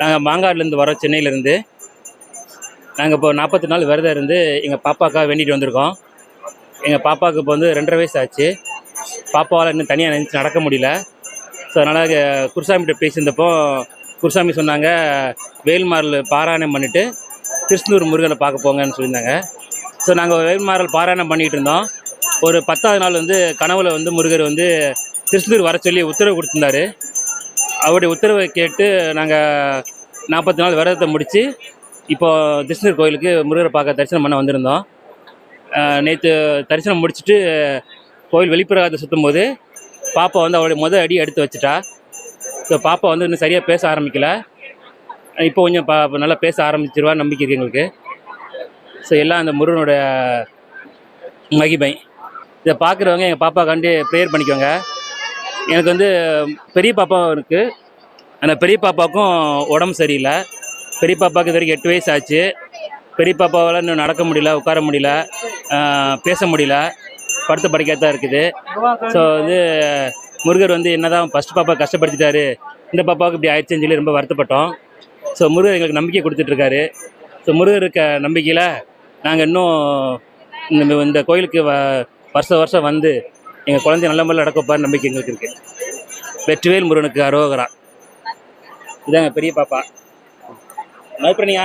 நாங்கள் மாங்காடுலேருந்து வரோம், சென்னையிலேருந்து. நாங்கள் இப்போ 40 நாள் விரதம் இருந்து எங்கள் பாப்பாக்காக வேண்டிகிட்டு வந்திருக்கோம். எங்கள் பாப்பாவுக்கு இப்போ வந்து 2.5 வயசு ஆச்சு. பாப்பாவால் இன்னும் தனியாக நினச்சி நடக்க முடியல. ஸோ அதனால் குருசாமிகிட்ட பேசியிருந்தப்போ குருசாமி சொன்னாங்க, வேல்மாரல் பாராயணம் பண்ணிவிட்டு திருச்செந்தூர் முருகனை பார்க்க போங்கன்னு சொல்லியிருந்தாங்க. ஸோ நாங்கள் வேல்மாரல் பாராயணம் பண்ணிகிட்டு இருந்தோம். ஒரு 10வது நாள் வந்து கனவுல வந்து முருகர் வந்து திருச்செந்தூர் வர சொல்லி உத்தரவு கொடுத்துருந்தாரு. அவருடைய உத்தரவை கேட்டு நாங்கள் 40 நாள் விரதத்தை முடித்து இப்போது திருச்செந்தூர் கோயிலுக்கு முருகரை பார்க்க தரிசனம் பண்ண வந்திருந்தோம். நேற்று தரிசனம் முடிச்சுட்டு கோயில் வெளிப்பிரகாரத்தை சுற்றும் போது பாப்பா வந்து அவளுடைய அடி எடுத்து வச்சுட்டா. ஸோ பாப்பா வந்து இன்னும் சரியாக பேச ஆரம்பிக்கல. இப்போ கொஞ்சம் நல்லா பேச ஆரம்பிச்சிருவா நம்பிக்கை இருக்குது எங்களுக்கு. ஸோ எல்லாம் அந்த முருகனோட மகிமை. இதை பார்க்குறவங்க எங்கள் பாப்பாக்காண்டி ப்ரேயர் பண்ணிக்கோங்க. எனக்கு வந்து பெரிய பாப்பாவும் இருக்குது. அந்த பெரிய பாப்பாவுக்கும் உடம்பு சரியில்லை. பெரிய பாப்பாவுக்கு இது வரைக்கும் 8 வயசு ஆச்சு. பெரிய பாப்பாவால் இன்னும் நடக்க முடியல, உட்கார முடியல, பேச முடியல, படுத்த படுக்கையாக இருக்குது. ஸோ வந்து முருகர் வந்து என்ன தான் ஃபஸ்ட் பாப்பா கஷ்டப்படுத்திட்டாரு, இந்த பாப்பாவுக்கு இப்படி ஆயிடுச்சுன்னு சொல்லி ரொம்ப வருத்தப்பட்டோம். ஸோ முருகர் எங்களுக்கு நம்பிக்கை கொடுத்துட்ருக்காரு. ஸோ முருகர் இருக்க நம்பிக்கையில் நாங்கள் இன்னும் இந்த கோயிலுக்கு வருஷம் வந்து எங்கள் குழந்தைய நல்ல முறையில் நடக்கப்பாரு நம்பிக்கை எங்களுக்கு இருக்குது. வெற்றிவேல் முருகனுக்கு அரோகரா. இதாங்க பெரிய பாப்பா. பயப்படணியா?